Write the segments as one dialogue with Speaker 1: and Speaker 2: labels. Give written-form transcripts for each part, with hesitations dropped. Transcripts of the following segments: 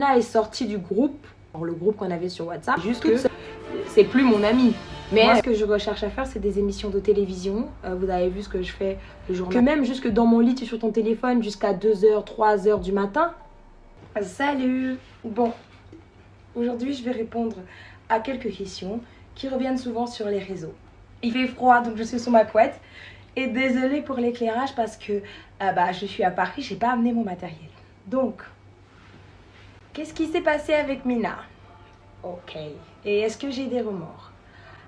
Speaker 1: Là, est sortie du groupe, le groupe qu'on avait sur WhatsApp, juste que c'est plus mon ami. Mais moi, ce que je recherche à faire, c'est des émissions de télévision. Vous avez vu ce que je fais le journal. Que même jusque dans mon lit, tu es sur ton téléphone jusqu'à 2h, 3h du matin. Salut! Bon, aujourd'hui, je vais répondre à quelques questions qui reviennent souvent sur les réseaux. Il fait froid, donc je suis sous ma couette. Et désolée pour l'éclairage parce que je suis à Paris, j'ai pas amené mon matériel. Donc, qu'est-ce qui s'est passé avec Mina? Ok. Et est-ce que j'ai des remords?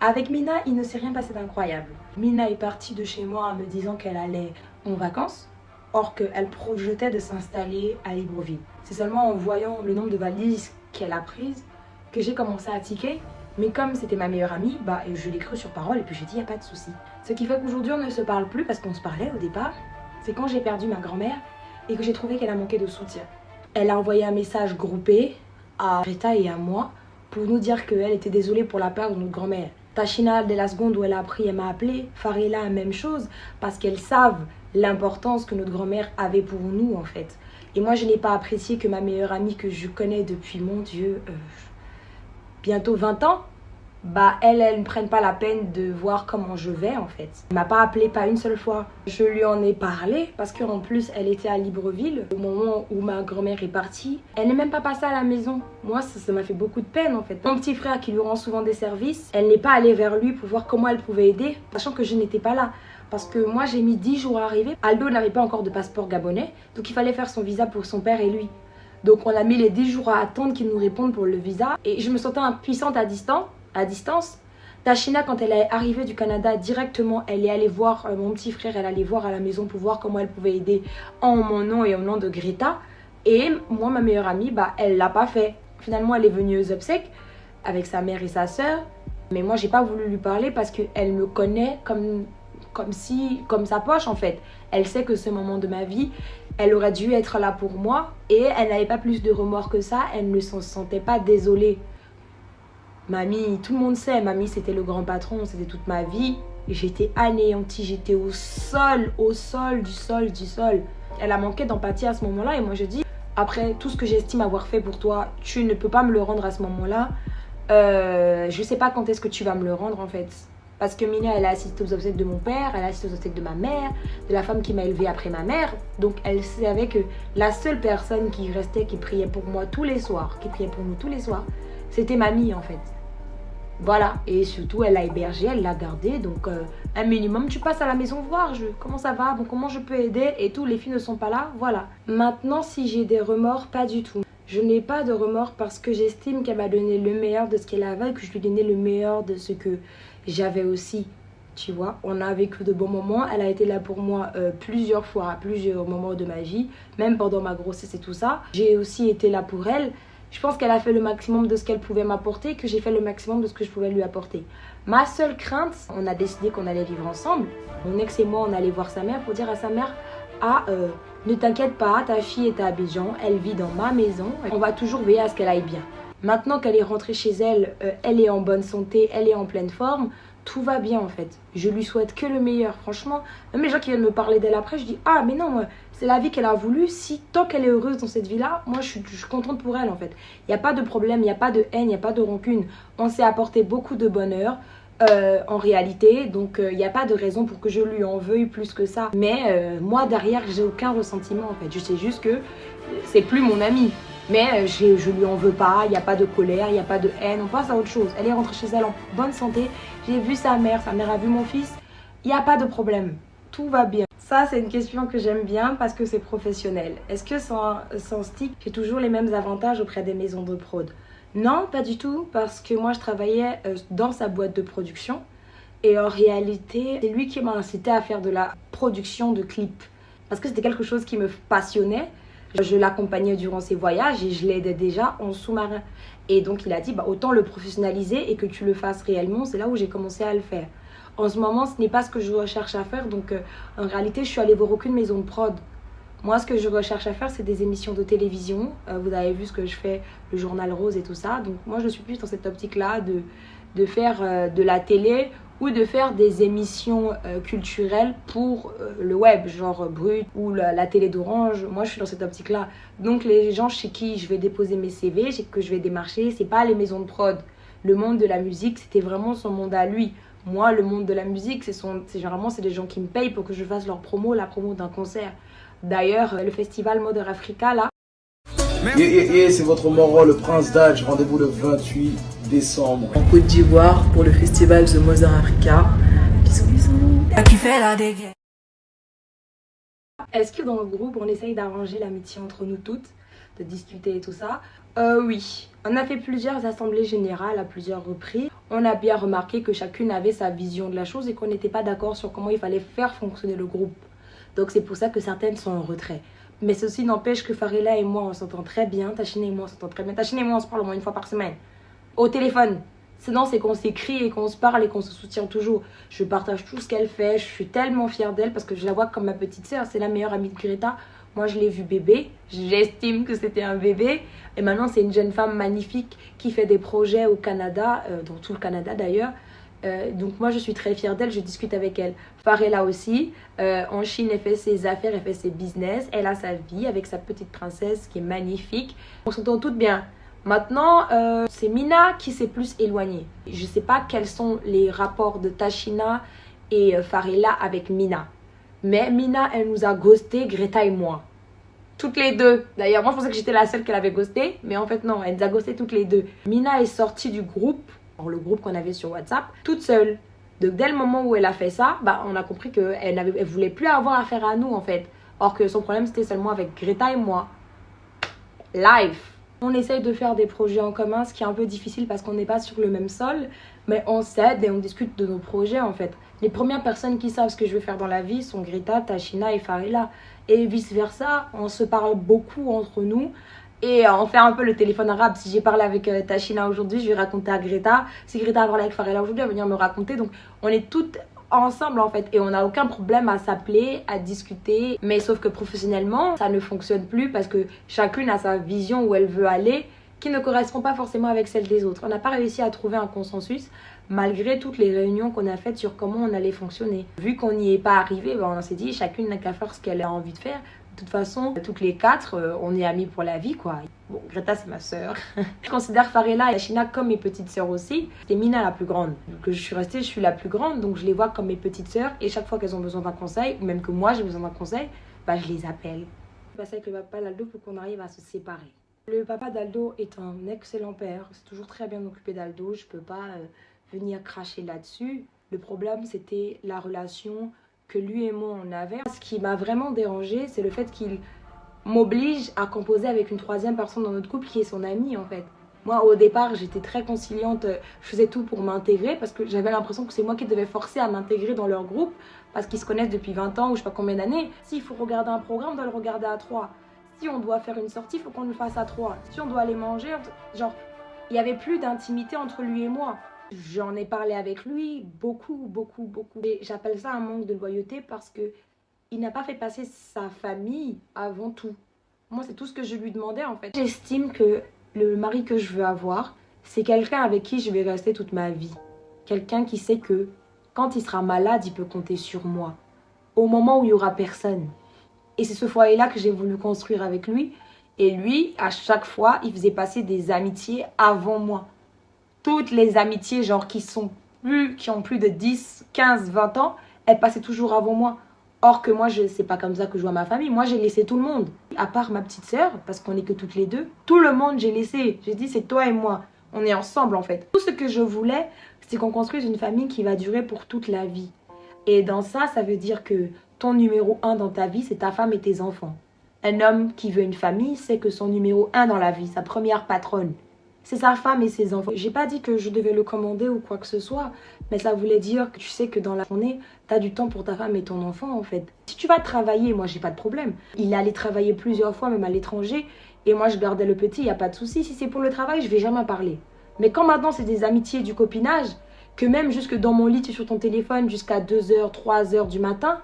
Speaker 1: Avec Mina, il ne s'est rien passé d'incroyable. Mina est partie de chez moi en me disant qu'elle allait en vacances, or qu'elle projetait de s'installer à Libreville. C'est seulement en voyant le nombre de valises qu'elle a prises que j'ai commencé à tiquer. Mais comme c'était ma meilleure amie, je l'ai cru sur parole et puis j'ai dit, il n'y a pas de souci. Ce qui fait qu'aujourd'hui, on ne se parle plus parce qu'on se parlait au départ. C'est quand j'ai perdu ma grand-mère et que j'ai trouvé qu'elle a manqué de soutien. Elle a envoyé un message groupé à Greta et à moi pour nous dire qu'elle était désolée pour la perte de notre grand-mère. Tachina, dès la seconde où elle a appris, elle m'a appelée. Farila, la même chose, parce qu'elles savent l'importance que notre grand-mère avait pour nous, en fait. Et moi, je n'ai pas apprécié que ma meilleure amie que je connais depuis, mon Dieu, bientôt 20 ans, elle ne prenne pas la peine de voir comment je vais, en fait. Elle m'a pas appelé pas une seule fois. Je lui en ai parlé parce qu'en plus, elle était à Libreville au moment où ma grand-mère est partie. Elle n'est même pas passée à la maison. Moi, ça m'a fait beaucoup de peine, en fait. Mon petit frère qui lui rend souvent des services, elle n'est pas allée vers lui pour voir comment elle pouvait aider, sachant que je n'étais pas là. Parce que moi, j'ai mis 10 jours à arriver. Aldo n'avait pas encore de passeport gabonais, donc il fallait faire son visa pour son père et lui. Donc on a mis les 10 jours à attendre qu'il nous réponde pour le visa. Et je me sentais impuissante à distance. Tachina, quand elle est arrivée du Canada, directement, elle est allée voir mon petit frère, elle allait voir à la maison pour voir comment elle pouvait aider en mon nom et au nom de Greta. Et moi, ma meilleure amie, elle l'a pas fait. Finalement, elle est venue aux obsèques avec sa mère et sa sœur. Mais moi, j'ai pas voulu lui parler parce qu'elle me connaît comme sa poche, en fait. Elle sait que ce moment de ma vie, elle aurait dû être là pour moi et elle n'avait pas plus de remords que ça. Elle ne s'en sentait pas désolée. Mamie, tout le monde sait, mamie c'était le grand patron, c'était toute ma vie. J'étais anéantie, j'étais au sol du sol. Elle a manqué d'empathie à ce moment-là et moi je dis, après tout ce que j'estime avoir fait pour toi, tu ne peux pas me le rendre à ce moment-là. Je sais pas quand est-ce que tu vas me le rendre, en fait. Parce que Mina, elle a assisté aux obsèques de mon père, elle a assisté aux obsèques de ma mère, de la femme qui m'a élevée après ma mère. Donc elle savait que la seule personne qui restait, qui priait pour moi tous les soirs, qui priait pour nous tous les soirs, c'était mamie, en fait. Voilà, et surtout elle l'a hébergée, elle l'a gardée, donc un minimum, tu passes à la maison voir, comment ça va, comment je peux aider, et tout, les filles ne sont pas là, voilà. Maintenant, si j'ai des remords, pas du tout. Je n'ai pas de remords parce que j'estime qu'elle m'a donné le meilleur de ce qu'elle avait et que je lui donnais le meilleur de ce que j'avais aussi, tu vois. On a vécu de bons moments, elle a été là pour moi plusieurs fois, à plusieurs moments de ma vie, même pendant ma grossesse et tout ça. J'ai aussi été là pour elle. Je pense qu'elle a fait le maximum de ce qu'elle pouvait m'apporter et que j'ai fait le maximum de ce que je pouvais lui apporter. Ma seule crainte, on a décidé qu'on allait vivre ensemble. Mon ex et moi, on allait voir sa mère pour dire à sa mère, ne t'inquiète pas, ta fille est à Abidjan, elle vit dans ma maison, on va toujours veiller à ce qu'elle aille bien. Maintenant qu'elle est rentrée chez elle, elle est en bonne santé, elle est en pleine forme, tout va bien en fait. Je lui souhaite que le meilleur, franchement. Même les gens qui viennent me parler d'elle après, je dis, ah mais non, c'est la vie qu'elle a voulu. Si tant qu'elle est heureuse dans cette vie-là, moi je suis contente pour elle en fait. Il n'y a pas de problème, il n'y a pas de haine, il n'y a pas de rancune. On s'est apporté beaucoup de bonheur. En réalité, donc il n'y a pas de raison pour que je lui en veuille plus que ça. Mais moi derrière, j'ai aucun ressentiment en fait. Je sais juste que c'est plus mon amie. Mais je lui en veux pas, il n'y a pas de colère, il n'y a pas de haine, on passe à autre chose. Elle est rentrée chez elle en bonne santé, j'ai vu sa mère a vu mon fils, il n'y a pas de problème, tout va bien. Ça, c'est une question que j'aime bien parce que c'est professionnel. Est-ce que sans stick, j'ai toujours les mêmes avantages auprès des maisons de prod? Non, pas du tout, parce que moi, je travaillais dans sa boîte de production. Et en réalité, c'est lui qui m'a incité à faire de la production de clips. Parce que c'était quelque chose qui me passionnait. Je l'accompagnais durant ses voyages et je l'aidais déjà en sous-marin. Et donc, il a dit, autant le professionnaliser et que tu le fasses réellement. C'est là où j'ai commencé à le faire. En ce moment, ce n'est pas ce que je recherche à faire. Donc, en réalité, je suis allée voir aucune maison de prod. Moi, ce que je recherche à faire, c'est des émissions de télévision. Vous avez vu ce que je fais, le journal rose et tout ça. Donc, moi, je suis plus dans cette optique-là de faire de la télé ou de faire des émissions culturelles pour le web, genre Brut ou la télé d'Orange. Moi, je suis dans cette optique-là. Donc, les gens chez qui je vais déposer mes CV, que je vais démarcher, c'est pas les maisons de prod. Le monde de la musique, c'était vraiment son monde à lui. Moi, le monde de la musique, généralement, c'est des gens qui me payent pour que je fasse leur promo, la promo d'un concert. D'ailleurs, le festival Mother Africa, là...
Speaker 2: C'est votre Moro, le Prince d'Alge. Rendez-vous le 28 décembre.
Speaker 3: En Côte d'Ivoire pour le festival The Mother Africa. Bisous, bisous.
Speaker 4: Qui fait la dégaine.
Speaker 1: Est-ce que dans le groupe, on essaye d'arranger l'amitié entre nous toutes, de discuter et tout ça? Oui. On a fait plusieurs assemblées générales à plusieurs reprises. On a bien remarqué que chacune avait sa vision de la chose et qu'on n'était pas d'accord sur comment il fallait faire fonctionner le groupe. Donc c'est pour ça que certaines sont en retrait. Mais ceci n'empêche que Farella et moi, on s'entend très bien. Tachina et moi, on s'entend très bien. Tachina et moi, on se parle au moins une fois par semaine. Au téléphone. Sinon, c'est qu'on s'écrit et qu'on se parle et qu'on se soutient toujours. Je partage tout ce qu'elle fait. Je suis tellement fière d'elle parce que je la vois comme ma petite sœur. C'est la meilleure amie de Greta. Moi, je l'ai vue bébé. J'estime que c'était un bébé. Et maintenant, c'est une jeune femme magnifique qui fait des projets au Canada, dans tout le Canada d'ailleurs. Donc moi je suis très fière d'elle, je discute avec elle. Farella aussi, en Chine elle fait ses affaires, elle fait ses business, elle a sa vie avec sa petite princesse qui est magnifique. On s'entend toutes bien. Maintenant c'est Mina qui s'est plus éloignée. Je sais pas quels sont les rapports de Tachina et Farella avec Mina. Mais Mina elle nous a ghosté, Greta et moi. Toutes les deux. D'ailleurs moi je pensais que j'étais la seule qu'elle avait ghosté, mais en fait non, elle nous a ghosté toutes les deux. Mina est sortie du groupe, le groupe qu'on avait sur WhatsApp, toute seule. Donc dès le moment où elle a fait ça, on a compris qu'elle voulait plus avoir affaire à nous en fait. Or que son problème c'était seulement avec Greta et moi. Life. On essaye de faire des projets en commun, ce qui est un peu difficile parce qu'on n'est pas sur le même sol. Mais on s'aide et on discute de nos projets en fait. Les premières personnes qui savent ce que je veux faire dans la vie sont Greta, Tachina et Farella. Et vice versa, on se parle beaucoup entre nous. Et on fait un peu le téléphone arabe. Si j'ai parlé avec Tachina aujourd'hui, je vais raconter à Greta. Si Greta a parlé avec Farella aujourd'hui, elle va venir me raconter. Donc on est toutes ensemble en fait. Et on n'a aucun problème à s'appeler, à discuter. Mais sauf que professionnellement, ça ne fonctionne plus parce que chacune a sa vision où elle veut aller qui ne correspond pas forcément avec celle des autres. On n'a pas réussi à trouver un consensus malgré toutes les réunions qu'on a faites sur comment on allait fonctionner. Vu qu'on n'y est pas arrivé, on s'est dit chacune n'a qu'à faire ce qu'elle a envie de faire. De toute façon, toutes les quatre, on est amies pour la vie, quoi. Bon, Greta, c'est ma sœur. Je considère Farella et Tachina comme mes petites sœurs aussi. C'est Mina la plus grande. Donc, je suis restée, je suis la plus grande, donc je les vois comme mes petites sœurs. Et chaque fois qu'elles ont besoin d'un conseil, ou même que moi j'ai besoin d'un conseil, je les appelle. Je passe avec le papa d'Aldo pour qu'on arrive à se séparer. Le papa d'Aldo est un excellent père. C'est toujours très bien occupé d'Aldo. Je peux pas venir cracher là-dessus. Le problème, c'était la relation que lui et moi on avait. Ce qui m'a vraiment dérangée, c'est le fait qu'il m'oblige à composer avec une troisième personne dans notre couple qui est son amie en fait. Moi au départ j'étais très conciliante, je faisais tout pour m'intégrer parce que j'avais l'impression que c'est moi qui devais forcer à m'intégrer dans leur groupe parce qu'ils se connaissent depuis 20 ans ou je sais pas combien d'années. S'il faut regarder un programme, on doit le regarder à 3. Si on doit faire une sortie, il faut qu'on le fasse à 3. Si on doit aller manger, genre il n'y avait plus d'intimité entre lui et moi. J'en ai parlé avec lui beaucoup. Et j'appelle ça un manque de loyauté parce que il n'a pas fait passer sa famille avant tout. Moi, c'est tout ce que je lui demandais en fait. J'estime que le mari que je veux avoir, c'est quelqu'un avec qui je vais rester toute ma vie. Quelqu'un qui sait que quand il sera malade, il peut compter sur moi. Au moment où il n'y aura personne. Et c'est ce foyer-là que j'ai voulu construire avec lui. Et lui, à chaque fois, il faisait passer des amitiés avant moi. Toutes les amitiés genre qui ont plus de 10, 15, 20 ans, elles passaient toujours avant moi. Or que moi, c'est pas comme ça que je vois ma famille. Moi, j'ai laissé tout le monde. À part ma petite sœur, parce qu'on n'est que toutes les deux. Tout le monde, j'ai laissé. J'ai dit, c'est toi et moi. On est ensemble, en fait. Tout ce que je voulais, c'est qu'on construise une famille qui va durer pour toute la vie. Et dans ça, ça veut dire que ton numéro 1 dans ta vie, c'est ta femme et tes enfants. Un homme qui veut une famille, c'est que son numéro 1 dans la vie, sa première patronne, c'est sa femme et ses enfants. J'ai pas dit que je devais le commander ou quoi que ce soit, mais ça voulait dire que tu sais que dans la journée, t'as du temps pour ta femme et ton enfant en fait. Si tu vas travailler, moi j'ai pas de problème. Il est allé travailler plusieurs fois, même à l'étranger, et moi je gardais le petit, y a pas de souci. Si c'est pour le travail, je vais jamais en parler. Mais quand maintenant c'est des amitiés, du copinage, que même jusque dans mon lit, tu es sur ton téléphone jusqu'à 2h, 3h du matin,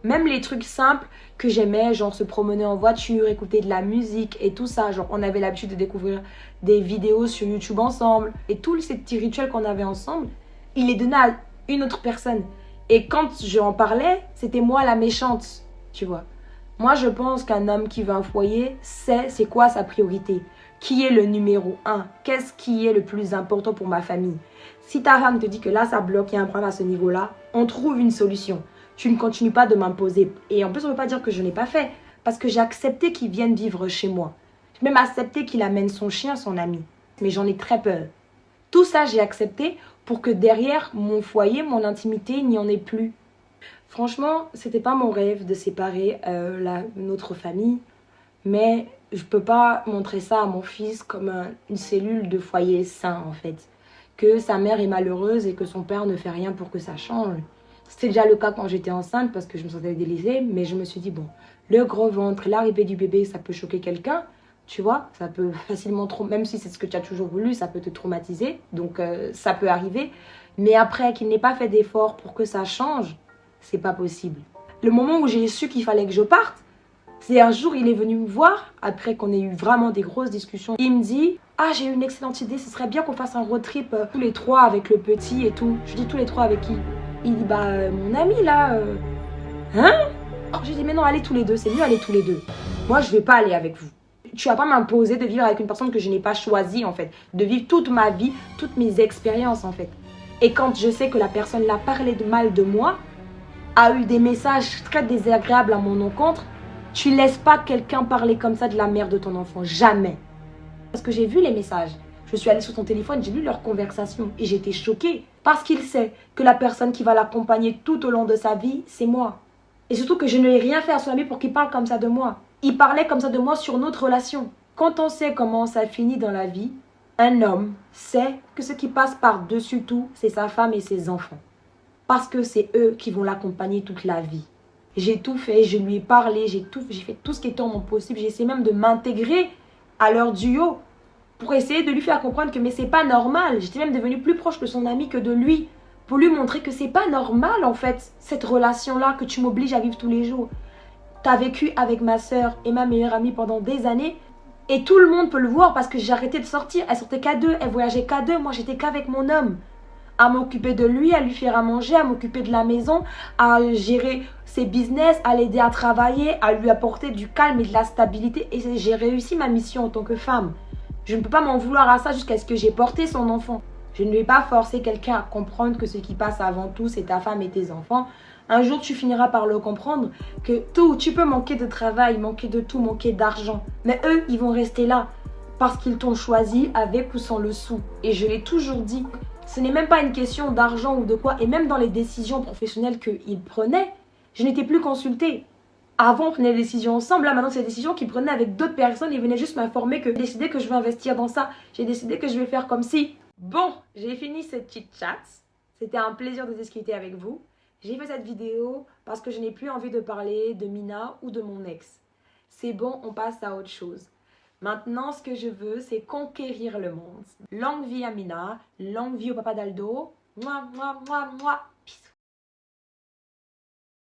Speaker 1: même les trucs simples que j'aimais, genre se promener en voiture, écouter de la musique et tout ça. Genre on avait l'habitude de découvrir des vidéos sur YouTube ensemble. Et tous ces petits rituels qu'on avait ensemble, il est donné à une autre personne. Et quand je en parlais, c'était moi la méchante, tu vois. Moi, je pense qu'un homme qui veut un foyer sait c'est quoi sa priorité. Qui est le numéro 1? Qu'est-ce qui est le plus important pour ma famille? Si ta femme te dit que là, ça bloque, il y a un problème à ce niveau-là, on trouve une solution. Tu ne continues pas de m'imposer. Et en plus, on ne peut pas dire que je n'ai pas fait. Parce que j'ai accepté qu'il vienne vivre chez moi. J'ai même accepté qu'il amène son chien, son ami. Mais j'en ai très peur. Tout ça, j'ai accepté pour que derrière mon foyer, mon intimité, il n'y en ait plus. Franchement, c'était pas mon rêve de séparer notre famille. Mais je peux pas montrer ça à mon fils comme une cellule de foyer sain, en fait. Que sa mère est malheureuse et que son père ne fait rien pour que ça change. C'était déjà le cas quand j'étais enceinte parce que je me sentais délaissée. Mais je me suis dit, bon, le gros ventre, l'arrivée du bébé, ça peut choquer quelqu'un. Tu vois, ça peut facilement, même si c'est ce que tu as toujours voulu, ça peut te traumatiser. Donc, ça peut arriver. Mais après, qu'il n'ait pas fait d'efforts pour que ça change, c'est pas possible. Le moment où j'ai su qu'il fallait que je parte, c'est un jour, il est venu me voir, après qu'on ait eu vraiment des grosses discussions. Il me dit, ah, j'ai une excellente idée, ce serait bien qu'on fasse un road trip tous les trois avec le petit et tout. Je dis, tous les trois avec qui? Il dit, bah, mon ami là. Hein? J'ai dit, mais non, allez tous les deux, c'est mieux aller tous les deux. Moi, je vais pas aller avec vous. Tu vas pas m'imposer de vivre avec une personne que je n'ai pas choisie, en fait. De vivre toute ma vie, toutes mes expériences, en fait. Et quand je sais que la personne l'a parlé de mal de moi, a eu des messages très désagréables à mon encontre, tu laisses pas quelqu'un parler comme ça de la mère de ton enfant. Jamais. Parce que j'ai vu les messages. Je suis allée sur ton téléphone, j'ai lu leur conversation. Et j'étais choquée. Parce qu'il sait que la personne qui va l'accompagner tout au long de sa vie, c'est moi. Et surtout que je ne l'ai rien fait à son ami pour qu'il parle comme ça de moi. Il parlait comme ça de moi sur notre relation. Quand on sait comment ça finit dans la vie, un homme sait que ce qui passe par-dessus tout, c'est sa femme et ses enfants. Parce que c'est eux qui vont l'accompagner toute la vie. J'ai tout fait, je lui ai parlé, j'ai fait tout ce qui était en mon possible. J'ai essayé même de m'intégrer à leur duo pour essayer de lui faire comprendre que mais c'est pas normal. J'étais même devenue plus proche de son ami que de lui pour lui montrer que c'est pas normal en fait, cette relation-là que tu m'obliges à vivre tous les jours. T'as vécu avec ma soeur et ma meilleure amie pendant des années et tout le monde peut le voir parce que j'ai arrêté de sortir. Elle sortait qu'à deux, elle voyageait qu'à deux, moi j'étais qu'avec mon homme. À m'occuper de lui, à lui faire à manger, à m'occuper de la maison, à gérer ses business, à l'aider à travailler, à lui apporter du calme et de la stabilité. Et j'ai réussi ma mission en tant que femme. Je ne peux pas m'en vouloir à ça jusqu'à ce que j'ai porté son enfant. Je ne vais pas forcer quelqu'un à comprendre que ce qui passe avant tout, c'est ta femme et tes enfants. Un jour, tu finiras par le comprendre que tout, tu peux manquer de travail, manquer de tout, manquer d'argent. Mais eux, ils vont rester là parce qu'ils t'ont choisi avec ou sans le sou. Et je l'ai toujours dit. Ce n'est même pas une question d'argent ou de quoi. Et même dans les décisions professionnelles qu'ils prenaient, je n'étais plus consultée. Avant, on prenait des décisions ensemble. Là, maintenant, c'est des décisions qu'ils prenaient avec d'autres personnes. Ils venaient juste m'informer que j'ai décidé que je vais investir dans ça. J'ai décidé que je vais faire comme si. Bon, j'ai fini cette petite chat. C'était un plaisir de discuter avec vous. J'ai fait cette vidéo parce que je n'ai plus envie de parler de Mina ou de mon ex. C'est bon, on passe à autre chose. Maintenant, ce que je veux, c'est conquérir le monde. Longue vie à Mina, longue vie au papa d'Aldo. Mouah, mouah, mouah, mouah.